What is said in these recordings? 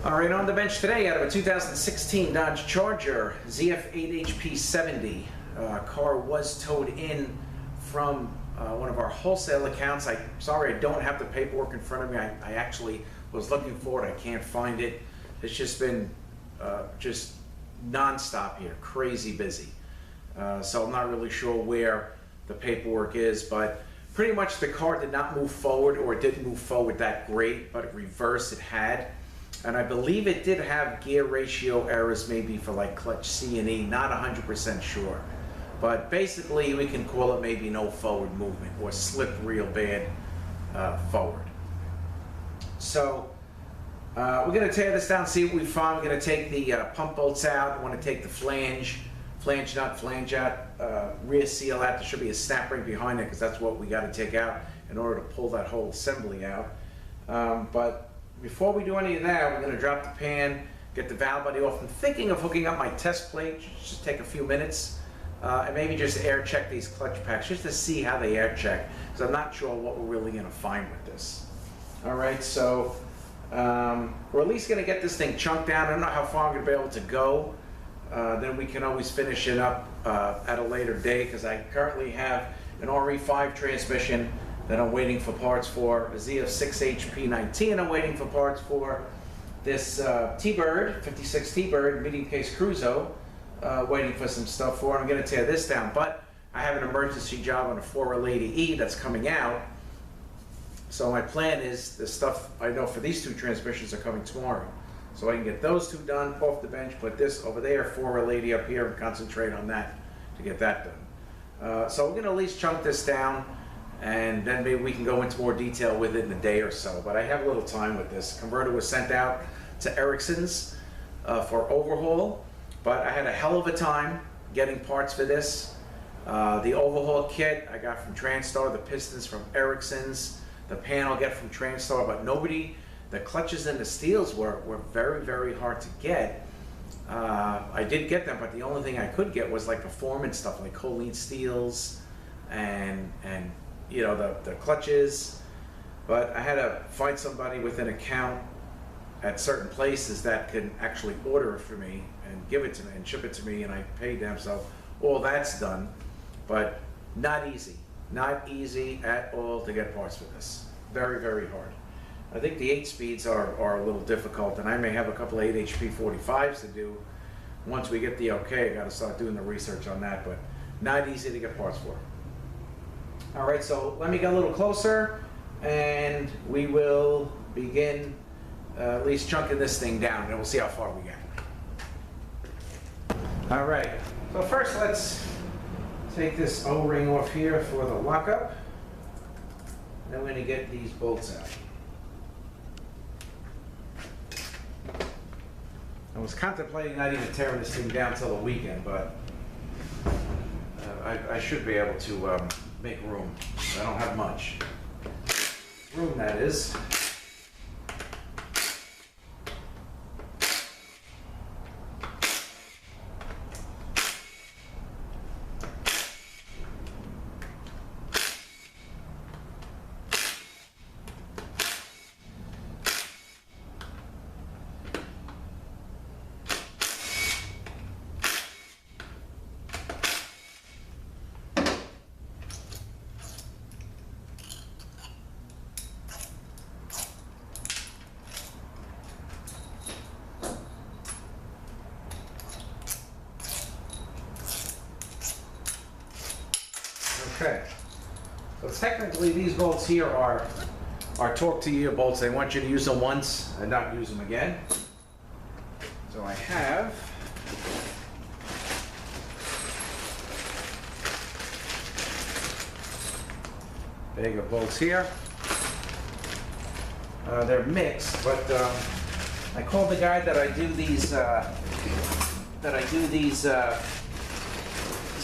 All right, on the bench today, out of a 2016 Dodge Charger ZF8HP70. Car was towed in from one of our wholesale accounts. Sorry, I don't have the paperwork in front of me. I actually was looking for it. I can't find it. It's just been just non-stop here, crazy busy. So I'm not really sure where the paperwork is, but pretty much the car did not move forward, or it didn't move forward that great, but reverse it had. And I believe it did have gear ratio errors, maybe for like clutch C and E, not 100% sure. But basically we can call it maybe no forward movement, or slip real bad forward. So we're going to tear this down, see what we find. We're going to take the pump bolts out. I want to take the flange nut, flange out, rear seal out. There should be a snap ring behind it, because that's what we got to take out in order to pull that whole assembly out. But before we do any of that, we're going to drop the pan, get the valve body off. I'm thinking of hooking up my test plate, just take a few minutes, and maybe just air check these clutch packs, just to see how they air check, because I'm not sure what we're really going to find with this. All right, so we're at least going to get this thing chunked down. I don't know how far I'm going to be able to go. Then we can always finish it up at a later date, because I currently have an RE5 transmission that I'm waiting for parts for, a ZF8HP70 I'm waiting for parts for, this T-Bird, 56 T-Bird, medium case Cruiso, waiting for some stuff for. I'm going to tear this down, but I have an emergency job on a 480E that's coming out. So my plan is, the stuff I know for these two transmissions are coming tomorrow. So I can get those two done off the bench, put this over there, 480 up here, and concentrate on that to get that done. So we're going to at least chunk this down, and then maybe we can go into more detail with it in a day or so. But I have a little time with this. Converter was sent out to Ericsson's for overhaul, but I had a hell of a time getting parts for this. The overhaul kit I got from Transtar, the pistons from Ericsson's, the panel I get from Transtar, but the clutches and the steels were very, very hard to get. I did get them, but the only thing I could get was like performance stuff, like choline steels and you know, the clutches. But I had to find somebody with an account at certain places that could actually order it for me and give it to me and ship it to me, and I paid them. So all that's done, but not easy at all to get parts for this. Very, very hard. I think the 8 speeds are a little difficult, and I may have a couple of 8HP45s to do. Once we get the okay, I got to start doing the research on that, but not easy to get parts for. All right, so let me get a little closer, and we will begin at least chunking this thing down, and we'll see how far we get. All right, so first let's take this O-ring off here for the lockup. Then we're going to get these bolts out. I was contemplating not even tearing this thing down till the weekend, but I should be able to make room. I don't have much room, that is. Okay, so technically these bolts here are torque to year bolts. They want you to use them once and not use them again. So I have a bag of bolts here. They're mixed, but I called the guy that I do these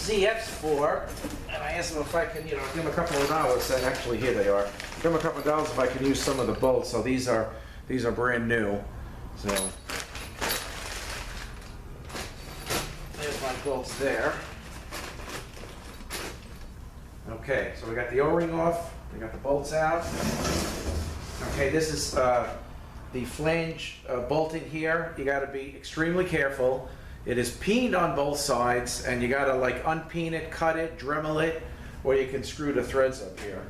ZFs for, and I asked him if I can, give him a couple of dollars, and actually here they are. Give him a couple of dollars if I can use some of the bolts. So these are brand new. So there's my bolts there. Okay, so we got the O-ring off, we got the bolts out. Okay, this is the flange bolting here, you gotta be extremely careful. It is peened on both sides, and you gotta like unpeen it, cut it, Dremel it, or you can screw the threads up here.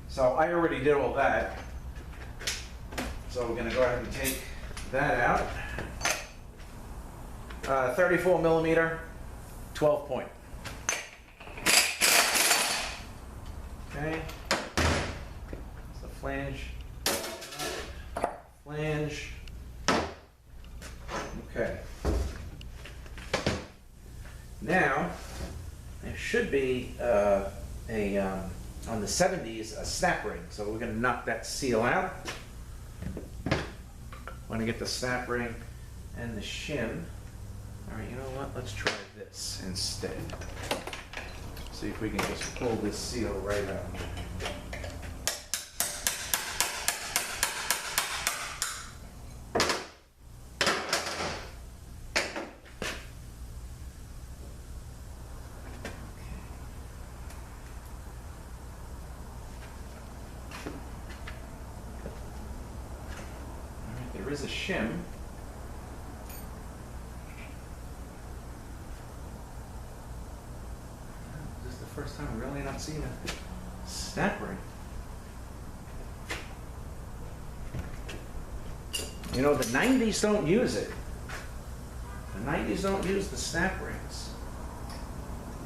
So I already did all that. So we're gonna go ahead and take that out. 34 millimeter, 12 point. Okay. It's the flange. Flange. Okay. Now, there should be on the 70s a snap ring. So we're going to knock that seal out. Want to get the snap ring and the shim. All right, you know what? Let's try this instead. See if we can just pull this seal right out. There is a shim. This is the first time I'm really not seeing a snap ring. You know, the 90s don't use it. The 90s don't use the snap rings.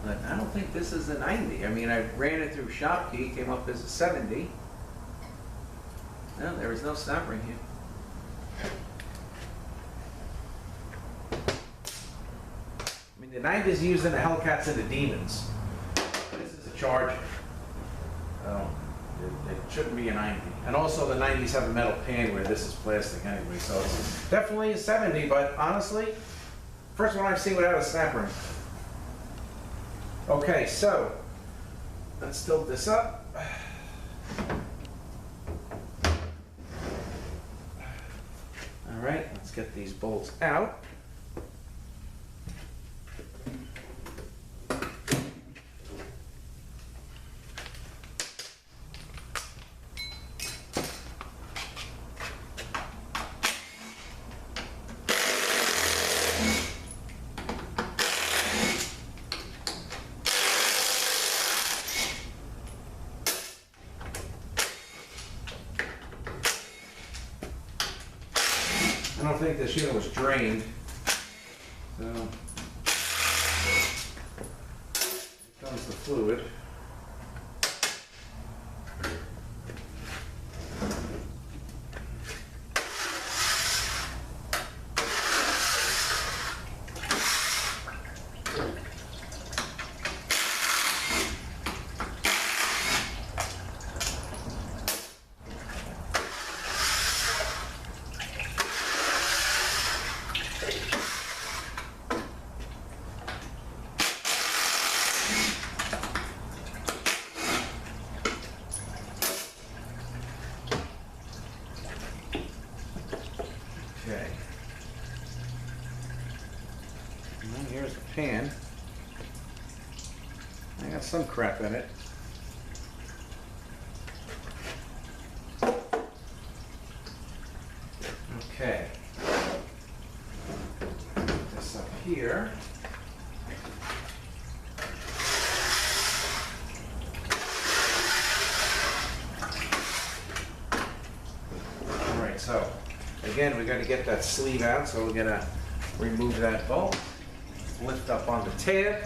But I don't think this is a 90. I mean, I ran it through ShopKey, came up as a 70. No, there is no snap ring here. I mean, the 90s using the Hellcats and the Demons. This is a Charger. It shouldn't be a 90. And also the 90s have a metal pan where this is plastic anyway, so it's definitely a 70, but honestly, first one I've seen without a snap ring. Okay, so let's tilt this up. All right, let's get these bolts out. I don't think this unit was drained, so here comes the fluid. Okay. And then here's the pan. I got some crap in it. Okay. Put this up here. All right, so again, we're going to get that sleeve out, so we're going to remove that bolt, lift up on the tab.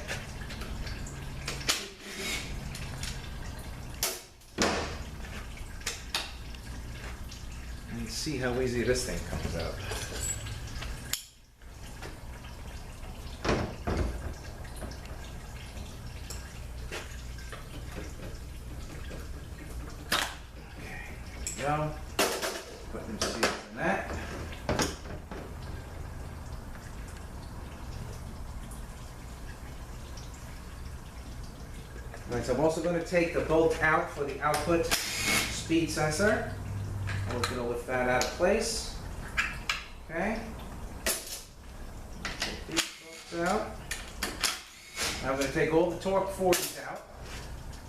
And see how easy this thing comes out. Okay, there we go. Put them seals in that. All right, so I'm also going to take the bolt out for the output speed sensor. I'm going to lift that out of place. Okay. Take these bolts out. Now I'm going to take all the torque 40s out.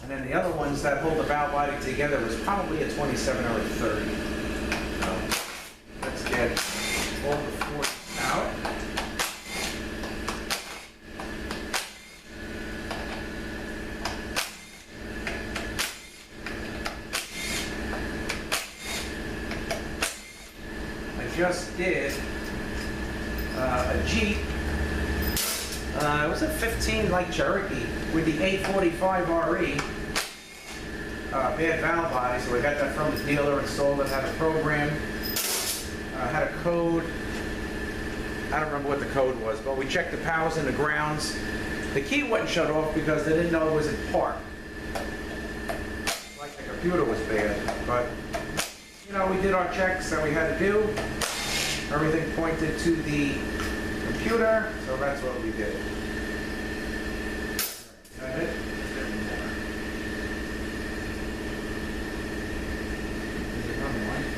And then the other ones that hold the valve body together was probably a 27 or a 30. just did a Jeep. It was a 15 like Cherokee with the 845 RE. Bad valve body, so we got that from the dealer, installed it, had a program, had a code. I don't remember what the code was, but we checked the powers and the grounds. The key wasn't shut off because they didn't know it was in park. Like the computer was bad, but you know, we did our checks that we had to do. Everything pointed to the computer, so that's what we did. Is that it?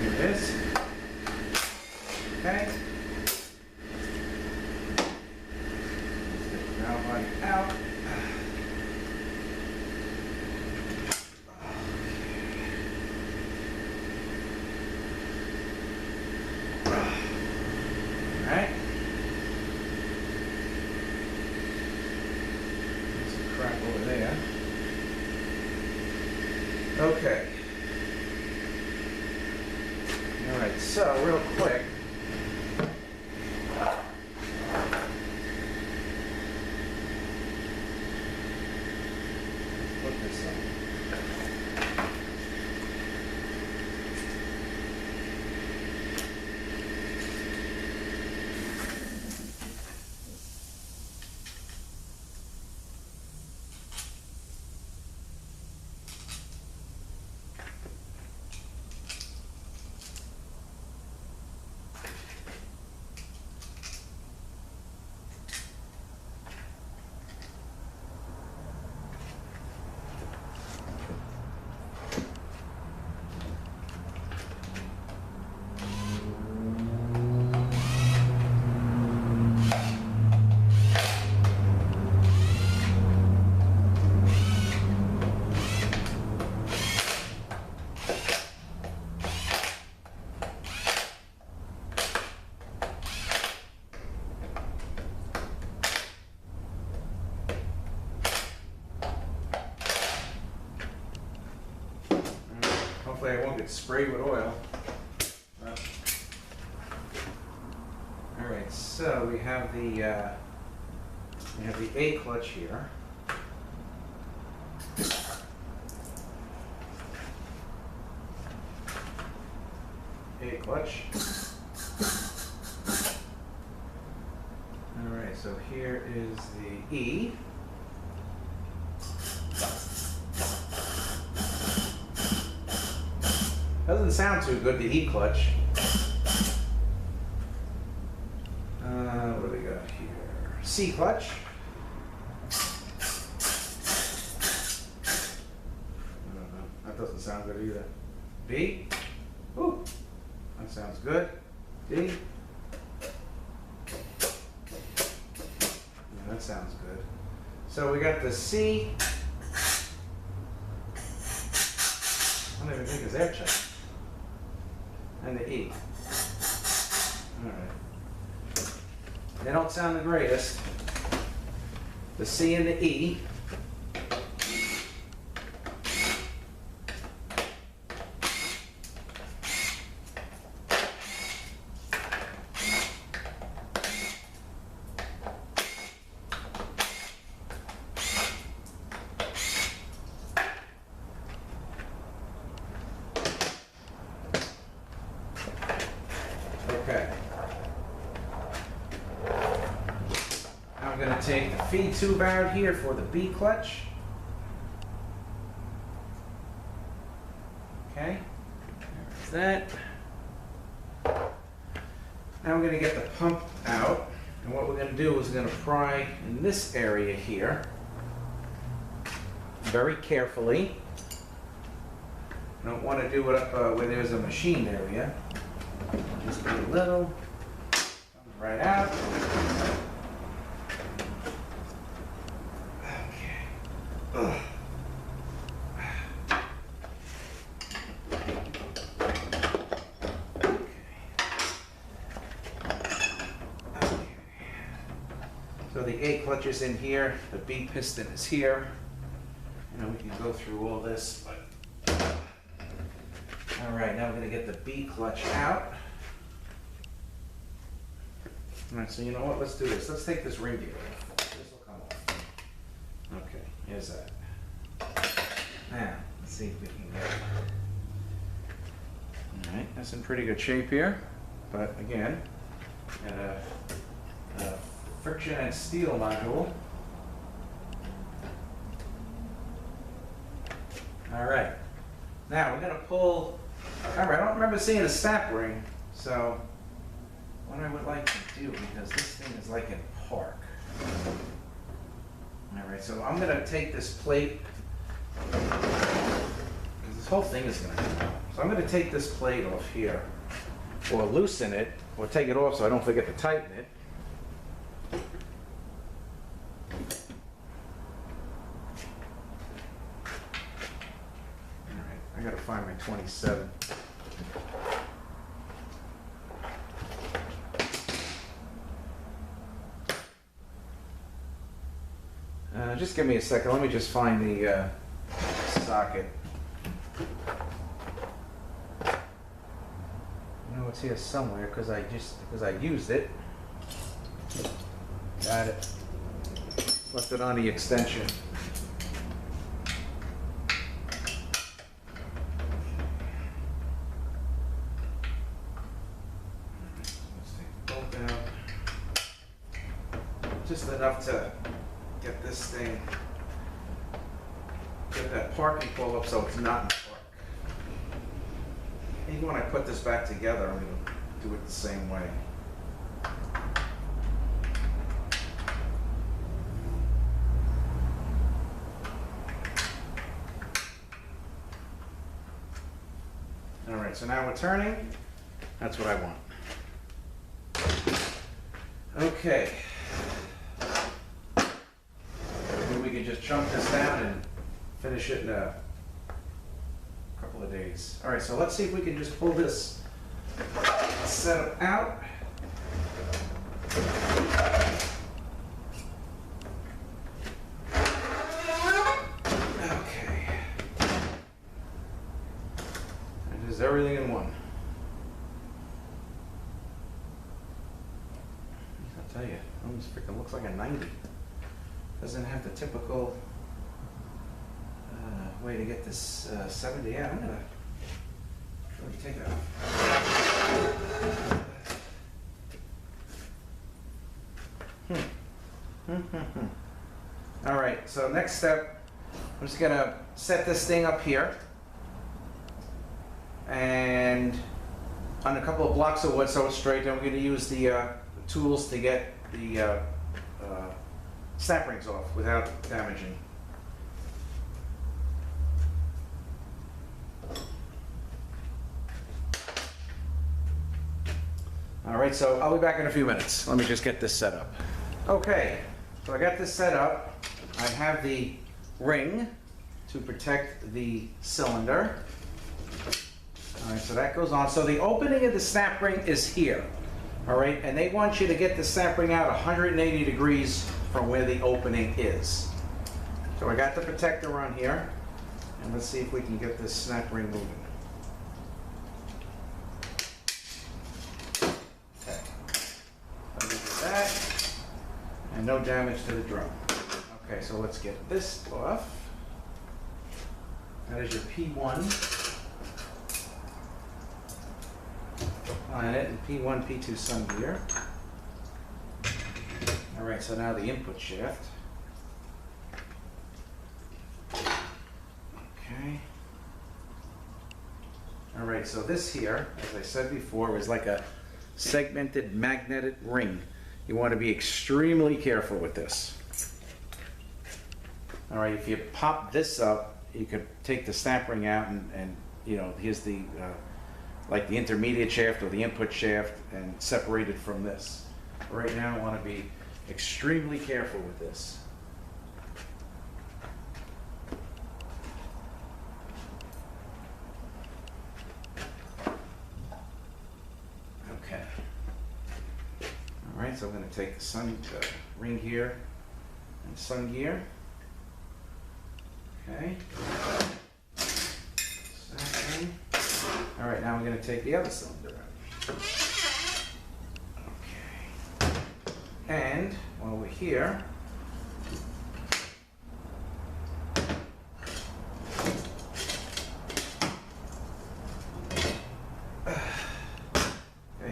Here it is. Okay. Stick the valve body out. Alright. There's some crap over there. Okay. Alright, so real quick, put this on. Hopefully I won't get sprayed with oil. Alright, so we have the A clutch here. A clutch. Alright, so here is the E. Doesn't sound too good, the E clutch. What do we got here? C clutch. I don't know. That doesn't sound good either. B. Ooh, that sounds good. D. Yeah, that sounds good. So we got the C. I don't even think it's air check. And the E. Alright. They don't sound the greatest. The C and the E. Okay. I'm going to take the feed tube out here for the B clutch. Okay, there's that. Now we're going to get the pump out, and what we're going to do is we're going to pry in this area here very carefully. I don't want to do it up where there's a machine area. Just a little, comes right out. Okay. Ugh. So the A clutch is in here, the B piston is here. You know, we can go through all this, but all right, now we're going to get the B clutch out. All right, so you know what? Let's do this. Let's take this ring gear off. This will come off. Okay, here's that. Now, let's see if we can get it. All right, that's in pretty good shape here. But again, got a friction and steel module. All right. Now we're going to pull. Remember, I don't remember seeing a snap ring, so what I would like to do, because this thing is like in park. All right, so I'm going to take this plate, because this whole thing is going to come out. So I'm going to take this plate off here, or loosen it, or take it off so I don't forget to tighten it. All right, I got to find my 27. Just give me a second. Let me just find the socket. I know it's here somewhere because I used it. Got it. Left it on the extension. Let's take the bolt out. Just enough to get this thing, get that parking pull up so it's not in park. Even when I put this back together, I'm going to do it the same way. All right, so now we're turning. That's what I want. Okay. Maybe we can just chunk this down and finish it in a couple of days. All right, so let's see if we can just pull this setup out. Okay. It is everything in one. I'll tell you, it almost freaking looks like a 90. Doesn't have the typical way to get this 70 out. I'm gonna really take that off. All right, so next step, I'm just gonna set this thing up here, and on a couple of blocks of wood so it's straight. Then we're gonna use the tools to get the snap rings off without damaging. All right, so I'll be back in a few minutes. Let me just get this set up. Okay, so I got this set up. I have the ring to protect the cylinder. All right, so that goes on. So the opening of the snap ring is here. All right, and they want you to get the snap ring out 180 degrees from where the opening is. So I got the protector on here, and let's see if we can get this snap ring moving. Okay, let me do that, and no damage to the drum. Okay, so let's get this off. That is your P1. On it, and P1, P2 sun gear. All right, so now the input shaft. Okay. All right, so this here, as I said before, is like a segmented magnetic ring. You want to be extremely careful with this. All right, if you pop this up, you could take the snap ring out and you know, here's the like the intermediate shaft or the input shaft, and separate it from this. Right now I want to be extremely careful with this. Okay. All right, so I'm going to take the ring gear and sun gear. Okay. All right, now we're going to take the other cylinder out. Okay. And while we're here,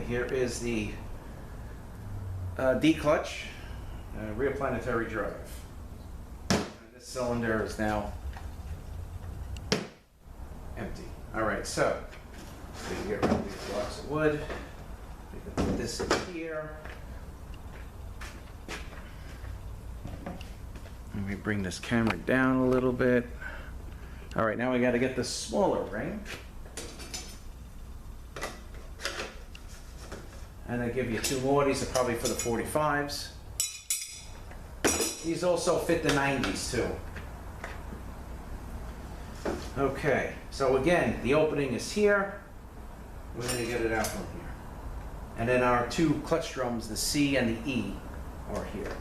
here is the D-clutch, rear planetary drive. And this cylinder is now empty. All right, so we can get rid of these blocks of wood. We can put this in here. Let me bring this camera down a little bit. All right, now we got to get the smaller ring. And they give you two more. These are probably for the 45s. These also fit the 90s too. Okay, so again, the opening is here. We're going to get it out from here. And then our two clutch drums, the C and the E, are here.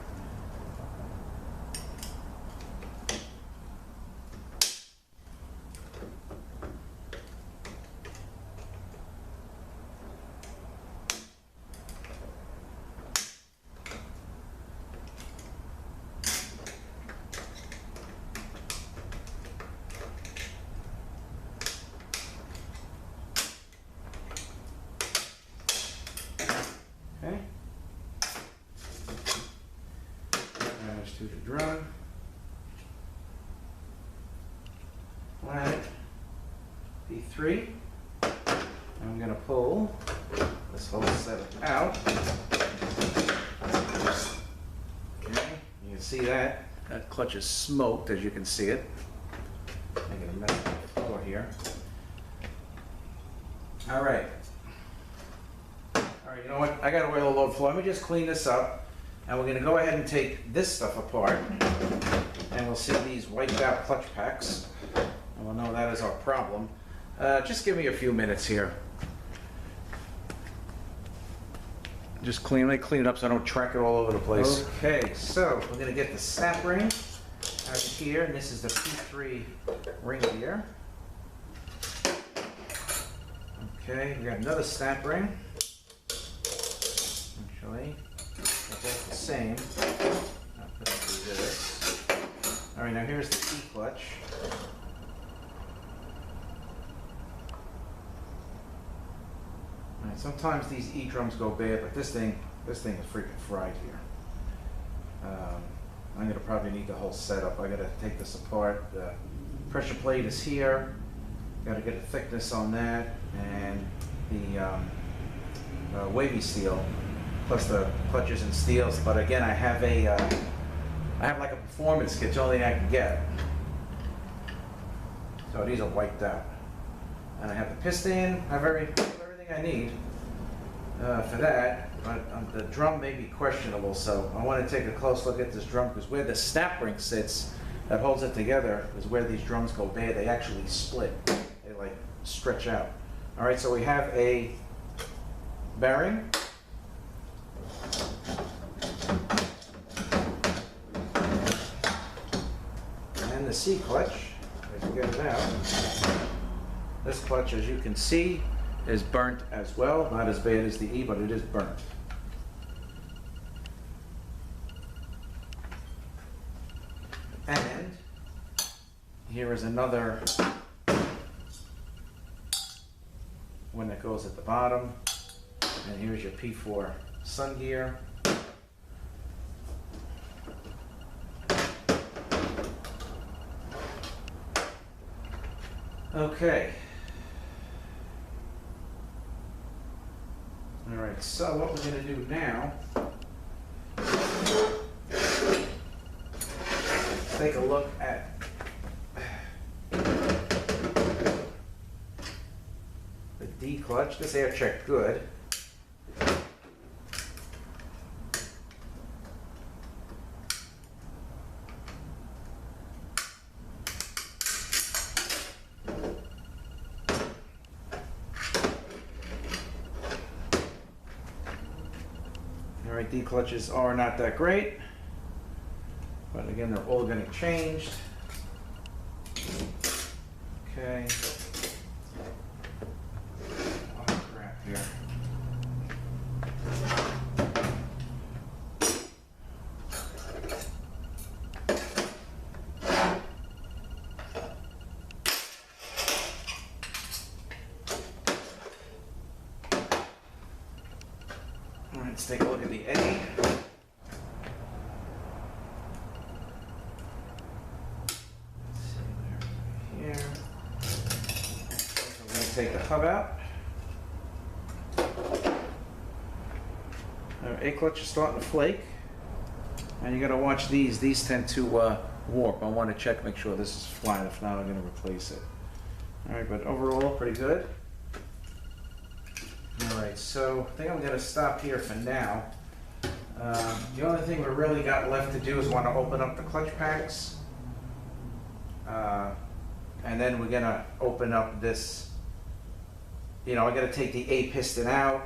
Okay. Damage to the drum. Flat. P3. I'm going to pull this whole setup out. Okay. You can see that. That clutch is smoked, as you can see it. Making a mess on the floor here. All right. All right, you know what? I got to oil load floor. Let me just clean this up. And we're going to go ahead and take this stuff apart. And we'll see these wiped out clutch packs. And we'll know that is our problem. Just give me a few minutes here. Just let me clean it up so I don't track it all over the place. Okay, so we're going to get the snap ring out of here. And this is the P3 ring gear. Okay, we got another snap ring. Actually, they're both the same. I'll put it through this. All right, now here's the E clutch. All right, sometimes these E drums go bad, but this thing is freaking fried here. I'm gonna probably need the whole setup. I gotta take this apart. The pressure plate is here. Gotta get a thickness on that, and the wavy steel, plus the clutches and steels. But again, I have like a performance kit. It's the only thing I can get. So these are wiped out, and I have the piston. I have everything I need for that. But the drum may be questionable, so I want to take a close look at this drum, because where the snap ring sits that holds it together is where these drums go bad. They actually split. They like stretch out. All right, so we have a bearing. And the C clutch, if you get it out. This clutch, as you can see, is burnt as well. Not as bad as the E, but it is burnt. And here is another one that goes at the bottom. And here's your P4 sun gear. Okay. All right, so what we're going to do now, take a look at the D clutch. This air checked good. All right, D clutches are not that great, but again, they're all getting changed. Okay. Oh, crap here. Let's take a look at the A. Here. I'm going to take the hub out. Our A clutch is starting to flake. And you got to watch these. These tend to warp. I want to check, make sure this is flat. If not, I'm going to replace it. Alright, but overall, pretty good. Alright, so I think I'm going to stop here for now. The only thing we really got left to do is want to open up the clutch packs. And then we're going to open up this, I got to take the A piston out,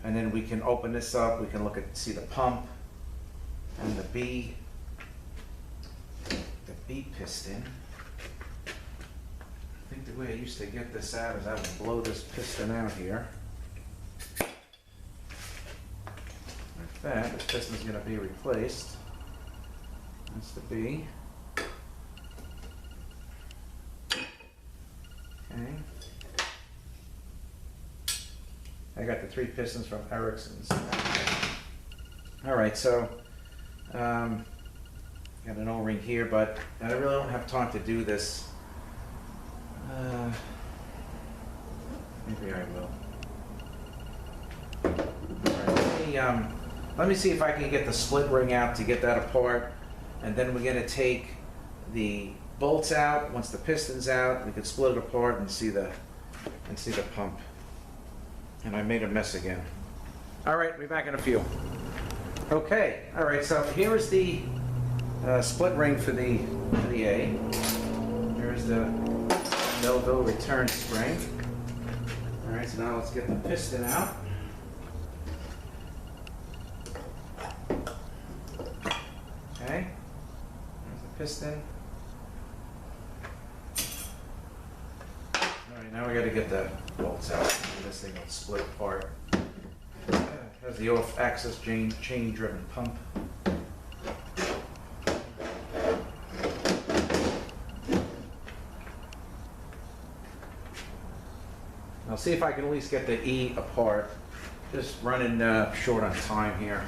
and then we can open this up. We can look at, see the pump and the B piston. I think the way I used to get this out is I would blow this piston out here. Like that. This piston's going to be replaced. That's the B. Okay. I got the 3 pistons from Ericsson's. Alright, so got an O-ring here, but I really don't have time to do this. Maybe I will. Alright, let me see if I can get the split ring out to get that apart, and then we're going to take the bolts out. Once the piston's out, we can split it apart and see the pump. And I made a mess again. All right, we'll be back in a few. Okay, all right, so here is the split ring for the A. Here's the Melville return spring. All right, so now let's get the piston out. Okay, there's the piston. All right, now we got to get the bolts out. This thing will split apart. Has the off-axis chain-driven pump. I'll see if I can at least get the E apart. Just running short on time here.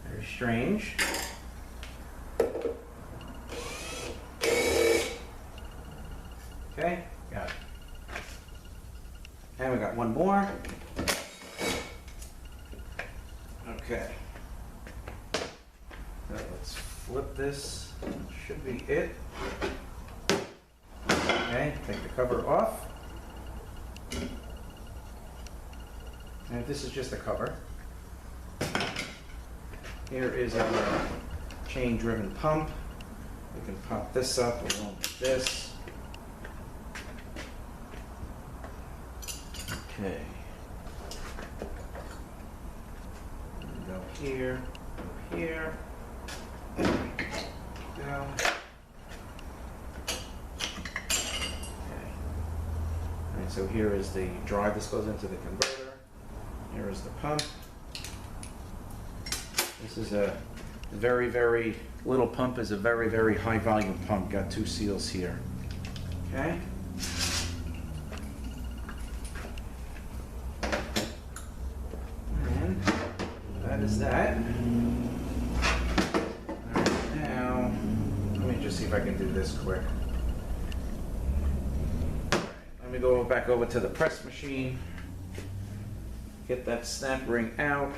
Very strange. Okay, got it. And we got one more. Okay. So let's flip this. Should be it. Okay, take the cover off. And this is just a cover. Here is our chain-driven pump. We can pop this up along with this. Okay. Go here, go here. Down. Okay. Alright, so here is the drive. This goes into the converter. Here is the pump. This is a very, very little pump. Is a very, very high volume pump. Got 2 seals here. Okay. And that is that. All right, now let me just see if I can do this quick. Let me go back over to the press machine. Get that snap ring out.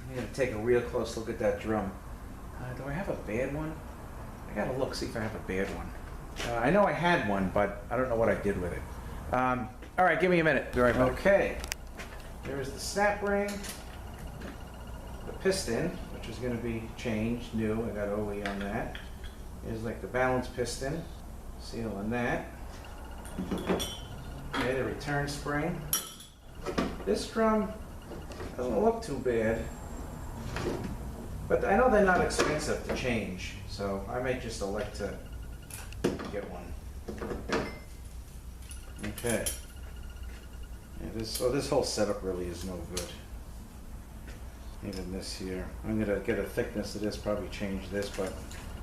I'm going to take a real close look at that drum. Do I have a bad one? I got to look, see if I have a bad one. I know I had one, but I don't know what I did with it. All right, give me a minute. Be right back. Okay, there's the snap ring, the piston, which is going to be changed, new. I got OE on that. Here's like the balance piston, seal on that. Okay, the return spring. This drum doesn't look too bad, but I know they're not expensive to change, so I may just elect to get one. Okay. Yeah, this whole setup really is no good. Even this here. I'm gonna get a thickness of this, probably change this, but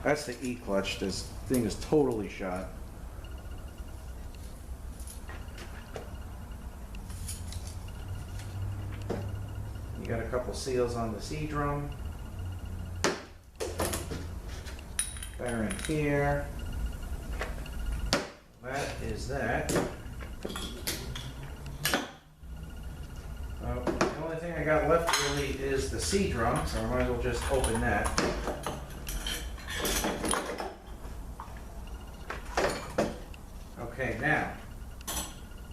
that's the E clutch. This thing is totally shot. You got a couple seals on the C drum. Bearing here. That is that. The only thing I got left really is the C drum, so I might as well just open that. Okay, now,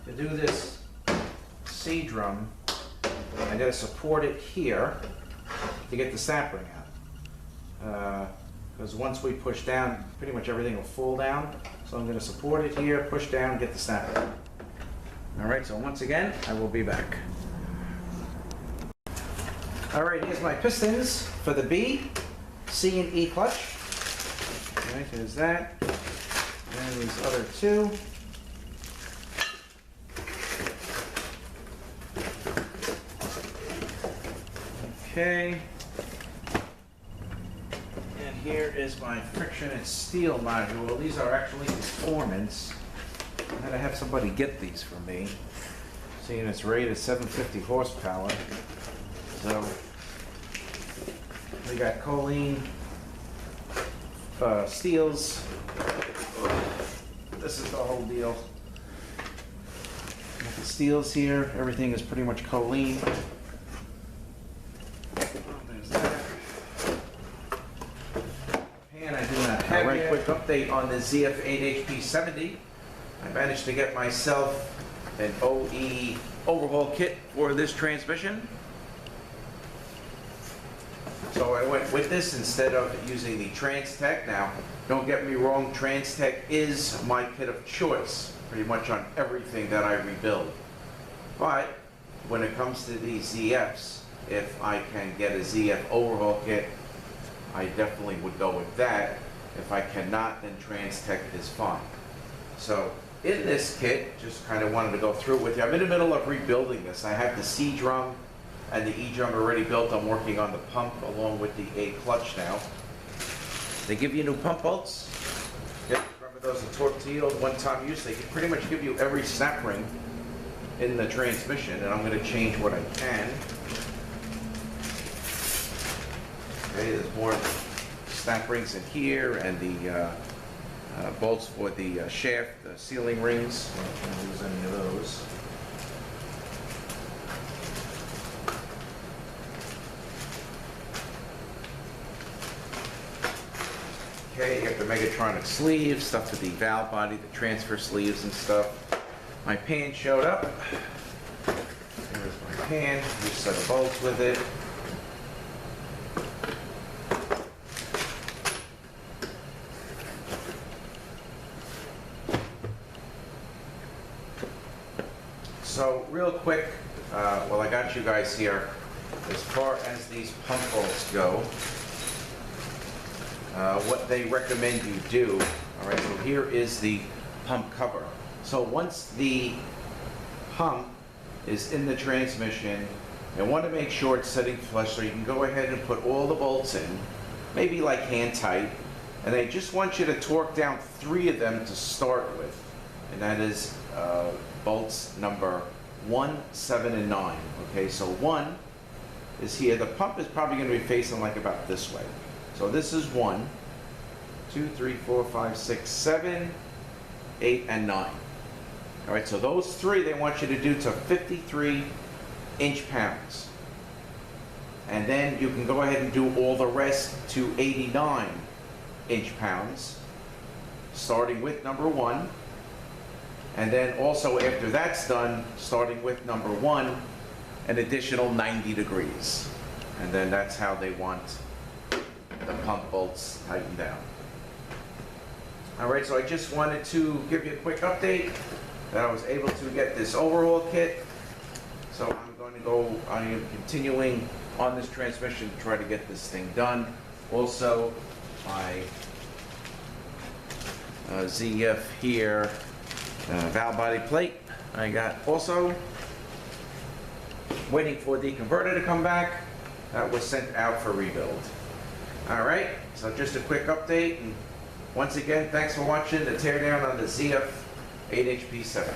to do this C drum, I gotta support it here to get the snap ring out. Because once we push down, pretty much everything will fall down. So I'm gonna support it here, push down, get the snap ring. All right, so once again, I will be back. All right, here's my pistons for the B, C, and E clutch. All right, there's that. And these other two. Okay. And here is my friction and steel module. These are actually performance. I had to have somebody get these for me. Seeing it's rated 750 horsepower. So we got choline steels. This is the whole deal. Got the steels here. Everything is pretty much choline. There's that. And I do not have a right quick update on the ZF8HP70. I managed to get myself an OE overhaul kit for this transmission. So I went with this instead of using the Trans-Tech. Now, don't get me wrong, Trans-Tech is my kit of choice, pretty much on everything that I rebuild. But when it comes to these ZFs, if I can get a ZF overhaul kit, I definitely would go with that. If I cannot, then Trans-Tech is fine. So in this kit, just kind of wanted to go through it with you. I'm in the middle of rebuilding this. I have the C drum and the E drum already built. I'm working on the pump along with the A clutch now. They give you new pump bolts. Yep, remember those are torpedoed one-time use. They can pretty much give you every snap ring in the transmission, and I'm going to change what I can. Okay, there's more snap rings in here, and the bolts for the shaft, the sealing rings. I don't lose any of those. Okay, you got the Megatronic sleeves, stuff for the valve body, the transfer sleeves and stuff. My pan showed up. There's my pan, new set of bolts with it. So real quick, while I got you guys here, as far as these pump bolts go, what they recommend you do. All right, so here is the pump cover. So once the pump is in the transmission, you want to make sure it's setting flush, so you can go ahead and put all the bolts in, maybe like hand tight, and they just want you to torque down 3 of them to start with, and that is bolts number 1, 7, and 9. Okay, so 1 is here. The pump is probably going to be facing like about this way. So this is 1, 2, 3, 4, 5, 6, 7, 8, and 9. All right, so those 3 they want you to do to 53 inch-pounds. And then you can go ahead and do all the rest to 89 inch-pounds. starting with number 1. And then also after that's done, starting with number 1, an additional 90 degrees. And then that's how they want the pump bolts tightened down. All right, so I just wanted to give you a quick update that I was able to get this overhaul kit. So I am continuing on this transmission to try to get this thing done. Also, my ZF here, valve body plate, I got also waiting for the converter to come back. That was sent out for rebuild. All right, so just a quick update. And once again, thanks for watching the teardown on the ZF8HP70.